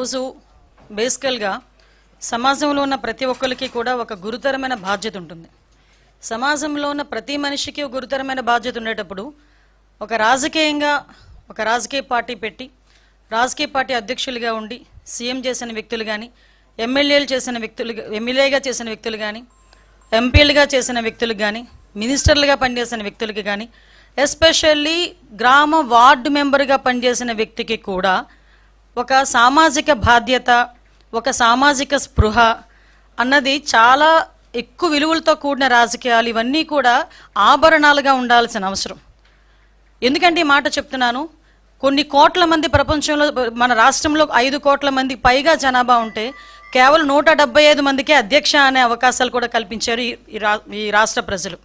రోజు బేసికల్గా సమాజంలో ఉన్న ప్రతి ఒక్కరికి కూడా ఒక గురుతరమైన బాధ్యత ఉంటుంది. సమాజంలో ఉన్న ప్రతి మనిషికి ఒక గురుతరమైన బాధ్యత ఉండేటప్పుడు ఒక రాజకీయ పార్టీ పెట్టి రాజకీయ పార్టీ అధ్యక్షులుగా ఉండి సీఎం చేసిన వ్యక్తులు కానీ ఎమ్మెల్యేగా చేసిన వ్యక్తులు కానీ ఎంపీలుగా చేసిన వ్యక్తులు కానీ మినిస్టర్లుగా పనిచేసిన వ్యక్తులకి కానీ ఎస్పెషల్లీ గ్రామ వార్డు మెంబర్గా పనిచేసిన వ్యక్తికి కూడా ఒక సామాజిక బాధ్యత, ఒక సామాజిక స్పృహ అన్నది చాలా ఎక్కువ విలువలతో కూడిన రాజకీయాలు ఇవన్నీ కూడా ఆభరణాలుగా ఉండాల్సిన అవసరం. ఎందుకంటే ఈ మాట చెప్తున్నాను, కొన్ని కోట్ల మంది ప్రపంచంలో, మన రాష్ట్రంలో 5 కోట్ల మంది పైగా జనాభా ఉంటే కేవలం 175 మందికే అధ్యక్ష అనే అవకాశాలు కూడా కల్పించారు ఈ రాష్ట్ర ప్రజలు.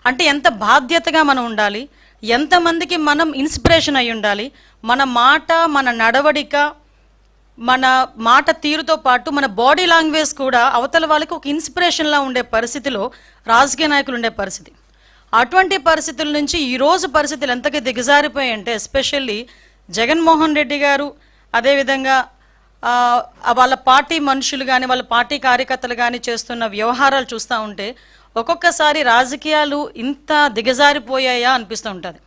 అంటే ఎంత బాధ్యతగా మనం ఉండాలి, ఎంతమందికి మనం ఇన్స్పిరేషన్ అయి ఉండాలి. మన మాట, మన నడవడిక, మన మాట తీరుతో పాటు మన బాడీ లాంగ్వేజ్ కూడా అవతల వాళ్ళకి ఒక ఇన్స్పిరేషన్లా ఉండే పరిస్థితిలో రాజకీయ నాయకులు ఉండే పరిస్థితి. అటువంటి పరిస్థితుల నుంచి ఈరోజు పరిస్థితులు ఎంతగా దిగజారిపోయాయంటే ఎస్పెషల్లీ జగన్మోహన్ రెడ్డి గారు, అదేవిధంగా వాళ్ళ పార్టీ మనుషులు కానీ వాళ్ళ పార్టీ కార్యకర్తలు కానీ చేస్తున్న వ్యవహారాలు చూస్తూ ఉంటే ఒక్కొక్కసారి రాజకీయాలు ఇంత దిగజారిపోయాయా అనిపిస్తూ ఉంటుంది.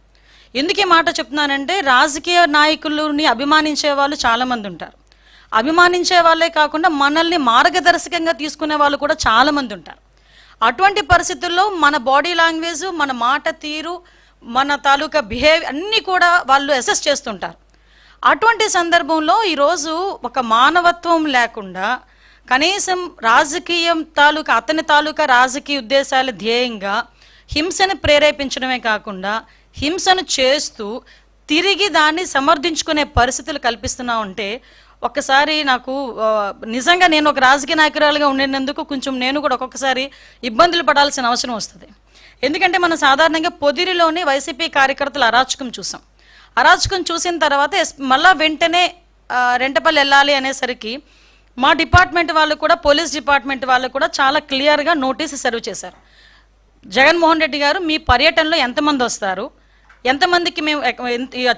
ఎందుకు ఈ మాట చెప్తున్నానంటే రాజకీయ నాయకులని అభిమానించే వాళ్ళు చాలామంది ఉంటారు. అభిమానించే వాళ్ళే కాకుండా మనల్ని మార్గదర్శకంగా తీసుకునే వాళ్ళు కూడా చాలామంది ఉంటారు. అటువంటి పరిస్థితుల్లో మన బాడీ లాంగ్వేజ్, మన మాట తీరు, మన తాలూకా బిహేవియర్ అన్నీ కూడా వాళ్ళు అసెస్ చేస్తుంటారు. అటువంటి సందర్భంలో ఈరోజు ఒక మానవత్వం లేకుండా కనీసం రాజకీయం అతని తాలూకా రాజకీయ ఉద్దేశాల ధ్యేయంగా హింసను ప్రేరేపించడమే కాకుండా హింసను చేస్తూ తిరిగి దాన్ని సమర్థించుకునే పరిస్థితులు కల్పిస్తున్నా ఉంటే ఒక్కసారి నాకు నిజంగా నేను ఒక రాజకీయ నాయకురాలుగా ఉండినందుకు కొంచెం నేను కూడా ఒక్కొక్కసారి ఇబ్బందులు పడాల్సిన అవసరం వస్తుంది. ఎందుకంటే మనం సాధారణంగా పొదిరిలోని వైసీపీ కార్యకర్తలు అరాచకం చూసాం. అరాచకం చూసిన తర్వాత మళ్ళా వెంటనే రెంటపల్లి వెళ్ళాలి అనేసరికి మా డిపార్ట్మెంట్ వాళ్ళు కూడా, పోలీస్ డిపార్ట్మెంట్ వాళ్ళు కూడా చాలా క్లియర్గా నోటీస్ సర్వ్ చేశారు. జగన్మోహన్ రెడ్డి గారు, మీ పర్యటనలో ఎంతమంది వస్తారు, ఎంతమందికి మేము,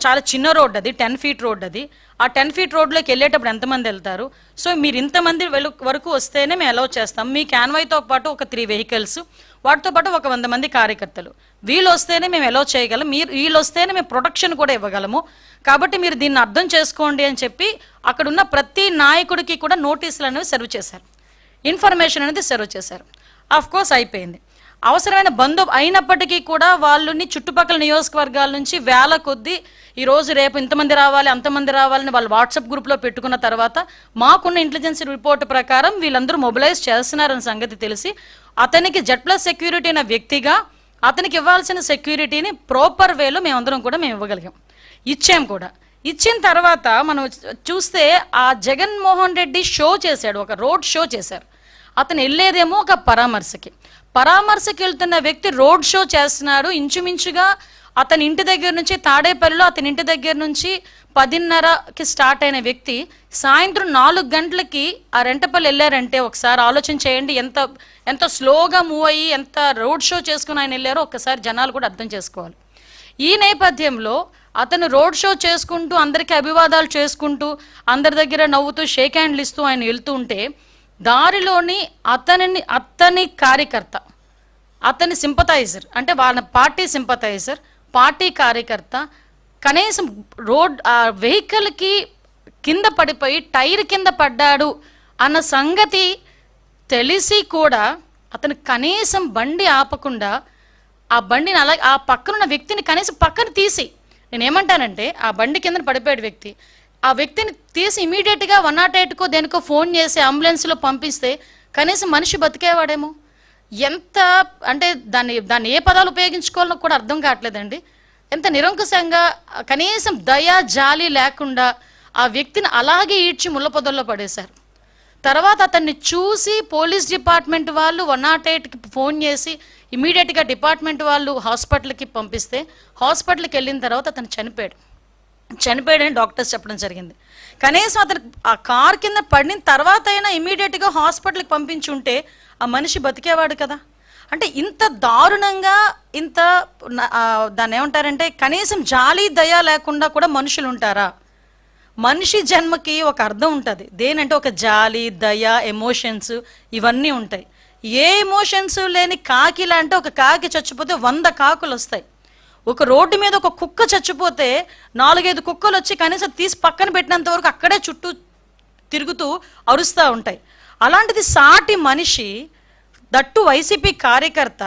చాలా చిన్న రోడ్ అది, 10 ఫీట్ రోడ్ అది, ఆ 10 ఫీట్ రోడ్లోకి వెళ్ళేటప్పుడు ఎంతమంది వెళ్తారు, సో మీరు ఇంతమంది వరకు వస్తేనే మేము అలౌ చేస్తాం. మీ క్యాన్వాయ్తో పాటు ఒక 3 వెహికల్స్, వాటితో పాటు ఒక 100 మంది కార్యకర్తలు, వీళ్ళు వస్తేనే మేము అలౌ చేయగలం, వీళ్ళు వస్తేనే మేము ప్రొటెక్షన్ కూడా ఇవ్వగలము, కాబట్టి మీరు దీన్ని అర్థం చేసుకోండి అని చెప్పి అక్కడున్న ప్రతి నాయకుడికి కూడా నోటీసులు అనేవి సర్వ్ చేశారు, ఇన్ఫర్మేషన్ అనేది సర్వ్ చేశారు. ఆఫ్కోర్స్ అయిపోయింది. అవసరమైన బంధు అయినప్పటికీ కూడా వాళ్ళని చుట్టుపక్కల నియోజకవర్గాల నుంచి వేల కొద్దీ ఈరోజు రేపు ఇంతమంది రావాలి అంతమంది రావాలని వాళ్ళు వాట్సాప్ గ్రూప్లో పెట్టుకున్న తర్వాత మాకున్న ఇంటెలిజెన్స్ రిపోర్ట్ ప్రకారం వీళ్ళందరూ మొబిలైజ్ చేస్తున్నారన్న సంగతి తెలిసి అతనికి Z+ సెక్యూరిటీ అనే వ్యక్తిగా అతనికి ఇవ్వాల్సిన సెక్యూరిటీని ప్రాపర్ వేలో మేమందరం కూడా మేము ఇవ్వగలిగాం, ఇచ్చాం కూడా. ఇచ్చిన తర్వాత మనం చూస్తే ఆ జగన్మోహన్ రెడ్డి షో చేశాడు, ఒక రోడ్ షో చేశారు. అతను వెళ్ళేదేమో ఒక పరామర్శకి వెళ్తున్న వ్యక్తి రోడ్ షో చేస్తున్నాడు. ఇంచుమించుగా అతని ఇంటి దగ్గర నుంచి తాడేపల్లిలో అతని ఇంటి దగ్గర నుంచి 10:30కి స్టార్ట్ అయిన వ్యక్తి సాయంత్రం 4 గంటలకి ఆ రెంటపల్లి వెళ్ళారంటే ఒకసారి ఆలోచన చేయండి, ఎంత స్లోగా మూవ్ అయ్యి ఎంత రోడ్ షో చేసుకుని ఆయన వెళ్ళారో ఒక్కసారి జనాలు కూడా అర్థం చేసుకోవాలి. ఈ నేపథ్యంలో అతను రోడ్ షో చేసుకుంటూ అందరికీ అభివాదాలు చేసుకుంటూ అందరి దగ్గర నవ్వుతూ షేక్ హ్యాండ్లు ఇస్తూ ఆయన వెళ్తూ ఉంటే దారిలోని అతని కార్యకర్త, అతని సింపథైజర్, అంటే వాళ్ళ పార్టీ సింపథైజర్, పార్టీ కార్యకర్త కనీసం వెహికల్కి కింద పడిపోయి టైర్ కింద పడ్డాడు అన్న సంగతి తెలిసి కూడా అతను కనీసం బండి ఆపకుండా ఆ బండిని అలాగే ఆ పక్కనున్న వ్యక్తిని కనీసం పక్కన తీసి, నేనేమంటానంటే ఆ బండి కింద పడిపోయాడు వ్యక్తి, ఆ వ్యక్తిని తీసి ఇమీడియట్గా 108కో దేనికో ఫోన్ చేసి అంబులెన్స్లో పంపిస్తే కనీసం మనిషి బతికేవాడేమో. ఎంత అంటే దాన్ని ఏ పదాలు ఉపయోగించుకోవాలో కూడా అర్థం కావట్లేదండి. ఎంత నిరంకుశంగా, కనీసం దయా జాలి లేకుండా ఆ వ్యక్తిని అలాగే ఈడ్చి ముళ్ళ పొదల్లో పడేశారు. తర్వాత అతన్ని చూసి పోలీస్ డిపార్ట్మెంట్ వాళ్ళు 108కి ఫోన్ చేసి ఇమీడియట్గా డిపార్ట్మెంట్ వాళ్ళు హాస్పిటల్కి పంపిస్తే హాస్పిటల్కి వెళ్ళిన తర్వాత అతను చనిపోయాడని డాక్టర్స్ చెప్పడం జరిగింది. కనీసం అతను ఆ కార్ కింద పడిన తర్వాత అయినా ఇమీడియట్గా హాస్పిటల్కి పంపించుంటే ఆ మనిషి బతికేవాడు కదా. అంటే ఇంత దారుణంగా, ఇంత దాన్ని ఏమంటారంటే కనీసం జాలి దయ లేకుండా కూడా మనుషులు ఉంటారా? మనిషి జన్మకి ఒక అర్థం ఉంటుంది. దేనంటే ఒక జాలి, దయ, ఎమోషన్స్ ఇవన్నీ ఉంటాయి. ఏ ఎమోషన్స్ లేని కాకి లాంటి ఒక కాకి చచ్చిపోతే 100 కాకులు వస్తాయి. ఒక రోడ్డు మీద ఒక కుక్క చచ్చిపోతే 4-5 కుక్కలు వచ్చి కనీసం తీసి పక్కన పెట్టినంత వరకు అక్కడే చుట్టూ తిరుగుతూ అరుస్తూ ఉంటాయి. అలాంటిది సాటి మనిషి, దట్టు వైసీపీ కార్యకర్త,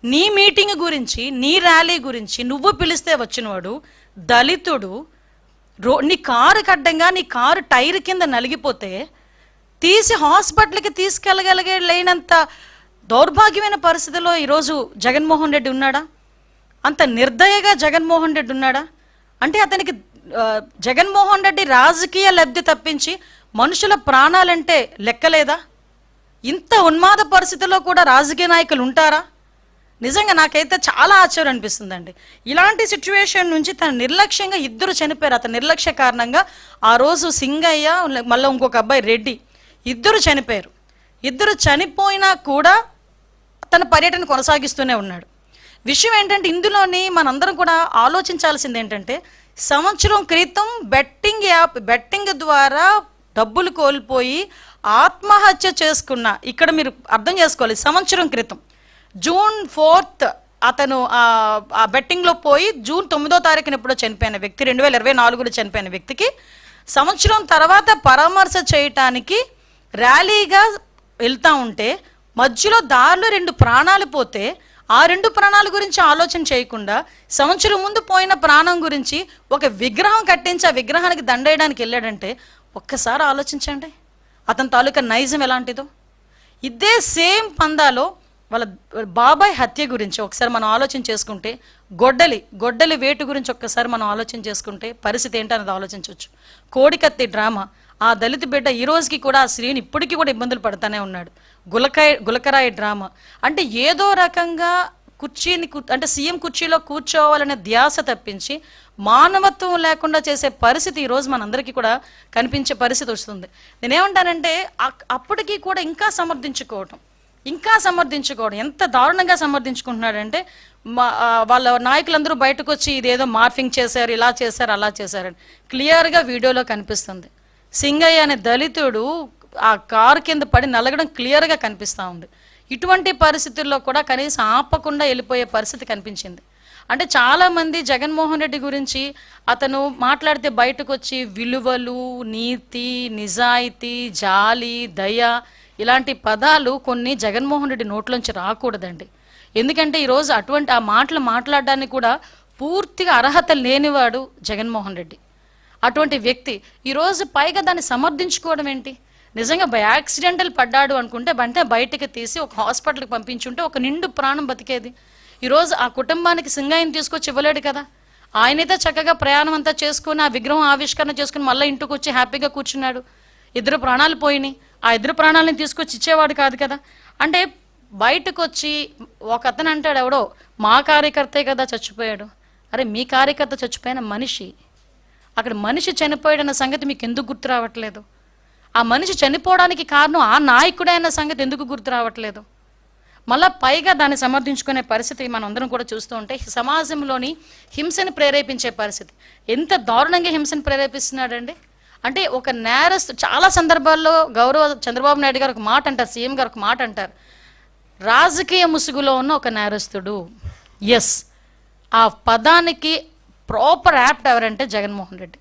నీ మీటింగ్ గురించి, నీ ర్యాలీ గురించి నువ్వు పిలిస్తే వచ్చినవాడు దళితుడు, నీ కారు కడ్డంగా నీ కారు టైర్ కింద నలిగిపోతే తీసి హాస్పిటల్కి లేనంత దౌర్భాగ్యమైన పరిస్థితిలో ఈరోజు జగన్మోహన్ రెడ్డి ఉన్నాడా? అంత నిర్దయగా జగన్మోహన్ రెడ్డి ఉన్నాడా? అంటే అతనికి జగన్మోహన్ రెడ్డి రాజకీయ లబ్ధి తప్పించి మనుషుల ప్రాణాలంటే లెక్కలేదా? ఇంత ఉన్మాద పరిస్థితిలో కూడా రాజకీయ నాయకులు ఉంటారా? నిజంగా నాకైతే చాలా ఆశ్చర్యం అనిపిస్తుందండి. ఇలాంటి సిచ్యువేషన్ నుంచి తన నిర్లక్ష్యంగా 2 చనిపోయారు. అతని నిర్లక్ష్య కారణంగా ఆ రోజు సింగయ్య, మళ్ళీ ఇంకొక అబ్బాయి రెడ్డి, 2 చనిపోయారు. 2 చనిపోయినా కూడా తన పర్యటన కొనసాగిస్తూనే ఉన్నాడు. విషయం ఏంటంటే ఇందులోని మనందరం కూడా ఆలోచించాల్సింది ఏంటంటే, సంవత్సరం క్రితం బెట్టింగ్ ద్వారా డబ్బులు కోల్పోయి ఆత్మహత్య చేసుకున్న, ఇక్కడ మీరు అర్థం చేసుకోవాలి, సంవత్సరం క్రితం జూన్ 4th అతను ఆ బెట్టింగ్లో పోయి జూన్ 9వ తారీఖున ఎప్పుడో చనిపోయిన వ్యక్తి, 2024లో చనిపోయిన వ్యక్తికి సంవత్సరం తర్వాత పరామర్శ చేయటానికి ర్యాలీగా వెళ్తూ ఉంటే మధ్యలో దారిలో 2 ప్రాణాలు పోతే ఆ 2 ప్రాణాల గురించి ఆలోచన చేయకుండా సంవత్సరం ముందు పోయిన ప్రాణం గురించి ఒక విగ్రహం కట్టించి ఆ విగ్రహానికి దండేయడానికి వెళ్ళాడంటే ఒక్కసారి ఆలోచించండి అతని తాలూకా నైజం ఎలాంటిదో. ఇదే సేమ్ పందాలో వాళ్ళ బాబాయ్ హత్య గురించి ఒకసారి మనం ఆలోచన చేసుకుంటే, గొడ్డలి వేటు గురించి ఒక్కసారి మనం ఆలోచన చేసుకుంటే పరిస్థితి ఏంటనేది ఆలోచించవచ్చు. కోడికత్తి డ్రామా, ఆ దళిత బిడ్డ ఈ రోజుకి కూడా ఆ స్త్రీని ఇప్పటికీ కూడా ఇబ్బందులు పడుతూనే ఉన్నాడు. గులకరాయి డ్రామా అంటే ఏదో రకంగా అంటే సీఎం కుర్చీలో కూర్చోవాలనే ధ్యాస తప్పించి మానవత్వం లేకుండా చేసే పరిస్థితి ఈరోజు మనందరికీ కూడా కనిపించే పరిస్థితి వస్తుంది. నేనేమంటానంటే అప్పటికీ కూడా ఇంకా సమర్థించుకోవడం ఎంత దారుణంగా సమర్థించుకుంటున్నాడంటే, వాళ్ళ నాయకులందరూ బయటకు వచ్చి ఇదేదో మార్ఫింగ్ చేశారు, ఇలా చేశారు, అలా చేశారని క్లియర్గా వీడియోలో కనిపిస్తుంది. సింగయ్య అనే దళితుడు ఆ కారు కింద పడి నలగడం క్లియర్గా కనిపిస్తూ ఉంది. ఇటువంటి పరిస్థితుల్లో కూడా కనీసం ఆపకుండా వెళ్ళిపోయే పరిస్థితి కనిపించింది. అంటే చాలామంది జగన్మోహన్ రెడ్డి గురించి అతను మాట్లాడితే బయటకు వచ్చి విలువలు, నీతి, నిజాయితీ, జాలి, దయ ఇలాంటి పదాలు కొన్ని జగన్మోహన్ రెడ్డి నోట్లోంచి రాకూడదండి. ఎందుకంటే ఈరోజు అటువంటి ఆ మాటలు మాట్లాడడానికి కూడా పూర్తిగా అర్హత లేనివాడు జగన్మోహన్ రెడ్డి. అటువంటి వ్యక్తి ఈరోజు పైగా దాన్ని సమర్థించుకోవడం ఏంటి? నిజంగా యాక్సిడెంటల్ పడ్డాడు అనుకుంటే వెంటనే బయటకు తీసి ఒక హాస్పిటల్కి పంపించుంటే ఒక నిండు ప్రాణం బతికేది. ఈరోజు ఆ కుటుంబానికి సింగాయిని తీసుకొచ్చి ఇవ్వలేడు కదా. ఆయనైతే చక్కగా ప్రయాణం అంతా చేసుకుని ఆ విగ్రహం ఆవిష్కరణ చేసుకుని మళ్ళీ ఇంటికి వచ్చి హ్యాపీగా కూర్చున్నాడు. 2 ప్రాణాలు పోయినాయి, ఆ 2 ప్రాణాలని తీసుకొచ్చి ఇచ్చేవాడు కాదు కదా. అంటే బయటకు వచ్చి ఒక అతను అంటాడు, ఎవడో మా కార్యకర్తే కదా చచ్చిపోయాడు. అరే మీ కార్యకర్త చచ్చిపోయిన మనిషి, అక్కడ మనిషి చనిపోయాడన్న సంగతి మీకు ఎందుకు గుర్తు రావట్లేదు? ఆ మనిషి చనిపోవడానికి కారణం ఆ నాయకుడే అన్న సంగతి ఎందుకు గుర్తు రావట్లేదు? మళ్ళా పైగా దాన్ని సమర్థించుకునే పరిస్థితి మనం అందరం కూడా చూస్తూ ఉంటే సమాజంలోని హింసను ప్రేరేపించే పరిస్థితి. ఎంత దారుణంగా హింసను ప్రేరేపిస్తున్నాడండి. అంటే ఒక నేరస్తు చాలా సందర్భాల్లో గౌరవ చంద్రబాబు నాయుడు గారు ఒక మాట అంటారు, సీఎం గారు ఒక మాట అంటారు, రాజకీయ ముసుగులో ఉన్న ఒక నేరస్తుడు. ఎస్, ఆ పదానికి ప్రాపర్ యాప్ట్ ఎవరంటే జగన్మోహన్ రెడ్డి.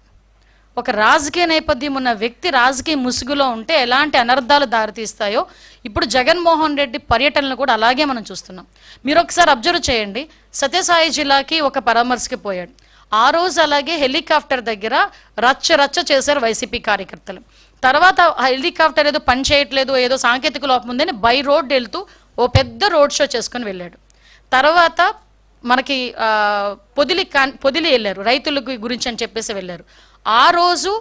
ఒక రాజకీయ నేపథ్యం ఉన్న వ్యక్తి రాజకీయ ముసుగులో ఉంటే ఎలాంటి అనర్థాలు దారితీస్తాయో ఇప్పుడు జగన్మోహన్ రెడ్డి పర్యటనలు కూడా అలాగే మనం చూస్తున్నాం. మీరు ఒకసారి అబ్జర్వ్ చేయండి, సత్యసాయి జిల్లాకి ఒక పరామర్శకి పోయాడు. ఆ రోజు అలాగే హెలికాప్టర్ దగ్గర రచ్చ చేశారు వైసీపీ కార్యకర్తలు. తర్వాత హెలికాప్టర్ ఏదో పని చేయట్లేదు, ఏదో సాంకేతిక లోపం ఉందని బై రోడ్ వెళ్తూ ఓ పెద్ద రోడ్ షో చేసుకొని వెళ్ళాడు. తర్వాత మనకి పొదిలి వెళ్ళారు, రైతుల గురించి అని చెప్పేసి వెళ్ళారు. ఆ రోజు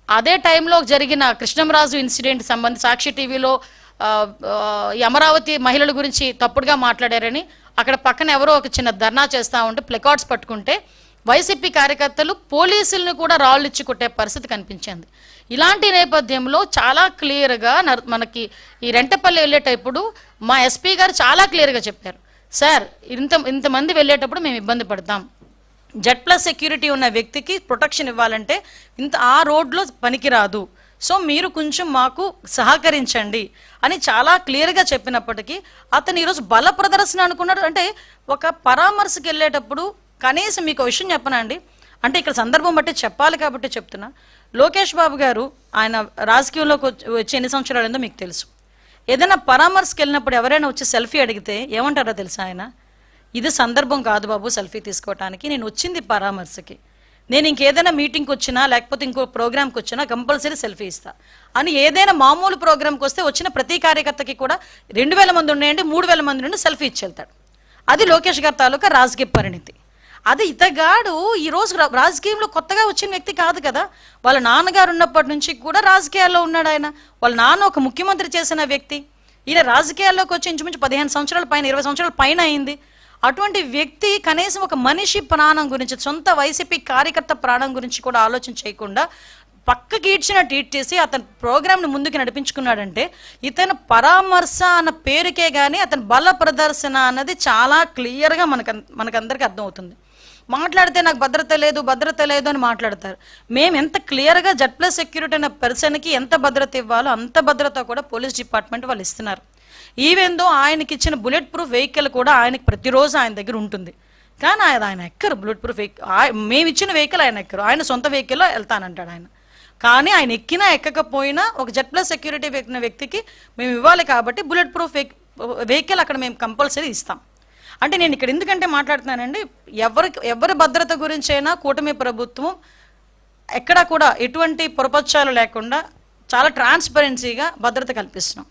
అదే టైంలో జరిగిన కృష్ణంరాజు ఇన్సిడెంట్ సంబంధించి సాక్షి టీవీలో అమరావతి మహిళల గురించి తప్పుడుగా మాట్లాడారని అక్కడ పక్కన ఎవరో ఒక చిన్న ధర్నా చేస్తూ ఉంటే ప్లకార్డ్స్ పట్టుకుంటే వైసీపీ కార్యకర్తలు పోలీసులను కూడా రాళ్ళు ఇచ్చి కొట్టే పరిస్థితి కనిపించింది. ఇలాంటి నేపథ్యంలో చాలా క్లియర్గా మనకి ఈ రెంటపల్లి వెళ్ళేటప్పుడు మా ఎస్పీ గారు చాలా క్లియర్గా చెప్పారు, సార్ ఇంతమంది వెళ్ళేటప్పుడు మేము ఇబ్బంది పడతాం, Z+ సెక్యూరిటీ ఉన్న వ్యక్తికి ప్రొటెక్షన్ ఇవ్వాలంటే ఆ రోడ్లో పనికిరాదు. సో మీరు కొంచెం మాకు సహకరించండి అని చాలా క్లియర్గా చెప్పినప్పటికీ అతను ఈరోజు బల ప్రదర్శన అనుకున్నాడు. అంటే ఒక పరామర్శకు వెళ్ళేటప్పుడు కనీసం మీకు విషయం చెప్పనండి, అంటే ఇక్కడ సందర్భం బట్టి చెప్పాలి కాబట్టి చెప్తున్నా. లోకేష్ బాబు గారు ఆయన రాజకీయంలోకి వచ్చి ఎన్ని సంవత్సరాలు ఏందో మీకు తెలుసు. ఏదైనా పరామర్శకు వెళ్ళినప్పుడు ఎవరైనా వచ్చి సెల్ఫీ అడిగితే ఏమంటారో తెలుసా ఆయన? ఇది సందర్భం కాదు బాబు సెల్ఫీ తీసుకోవటానికి, నేను వచ్చింది పరామర్శకి, నేను ఇంకేదైనా మీటింగ్కి వచ్చినా లేకపోతే ఇంకో ప్రోగ్రామ్కి వచ్చినా కంపల్సరీ సెల్ఫీ ఇస్తా అని ఏదైనా మామూలు ప్రోగ్రామ్కి వస్తే వచ్చిన ప్రతి కార్యకర్తకి కూడా 2000 మంది ఉన్నాయండి 3000 మంది నుండి సెల్ఫీ ఇచ్చి వెళ్తాడు. అది లోకేష్ గారి తాలూకా రాజకీయ పరిణితి. అది ఇతగాడు ఈరోజు రాజకీయంలో కొత్తగా వచ్చిన వ్యక్తి కాదు కదా. వాళ్ళ నాన్నగారు ఉన్నప్పటి నుంచి కూడా రాజకీయాల్లో ఉన్నాడు ఆయన. వాళ్ళ నాన్న ఒక ముఖ్యమంత్రి చేసిన వ్యక్తి. ఈయన రాజకీయాల్లోకి వచ్చి ఇంచుమించు 15 సంవత్సరాల పైన 20 సంవత్సరాల పైన అయింది. అటువంటి వ్యక్తి కనీసం ఒక మనిషి ప్రాణం గురించి, సొంత వైసీపీ కార్యకర్త ప్రాణం గురించి కూడా ఆలోచన చేయకుండా పక్కకి ఈడ్చిన ట్వీట్ చేసి అతని ప్రోగ్రామ్ని ముందుకు నడిపించుకున్నాడంటే ఇతను పరామర్శ అన్న పేరుకే కానీ అతని బల ప్రదర్శన అన్నది చాలా క్లియర్గా మనకందరికీ అర్థమవుతుంది. మాట్లాడితే నాకు భద్రత లేదు అని మాట్లాడతారు. మేము ఎంత క్లియర్గా Z+ సెక్యూరిటీ అనే పర్సన్కి ఎంత భద్రత ఇవ్వాలో అంత భద్రత కూడా పోలీస్ డిపార్ట్మెంట్ వాళ్ళు ఇస్తున్నారు. ఈవెందో ఆయనకి ఇచ్చిన బుల్లెట్ ప్రూఫ్ వెహికల్ కూడా ఆయనకి ప్రతిరోజు ఆయన దగ్గర ఉంటుంది. కానీ ఆయన ఎక్కరు బుల్లెట్ ప్రూఫ్ వెహికల్. మేము ఇచ్చిన వెహికల్ ఆయన ఎక్కరు, ఆయన సొంత వెహికల్లో వెళ్తానంటాడు ఆయన. కానీ ఆయన ఎక్కినా ఎక్కకపోయినా ఒక Z+ సెక్యూరిటీ వ్యక్తికి మేము ఇవ్వాలి కాబట్టి బుల్లెట్ ప్రూఫ్ వెహికల్ అక్కడ మేము కంపల్సరీ ఇస్తాం. అంటే నేను ఇక్కడ ఎందుకంటే మాట్లాడుతున్నానండి, ఎవరి భద్రత గురించైనా కూటమి ప్రభుత్వం ఎక్కడా కూడా ఎటువంటి పొరపక్షాలు లేకుండా చాలా ట్రాన్స్పరెన్సీగా భద్రత కల్పిస్తున్నాం.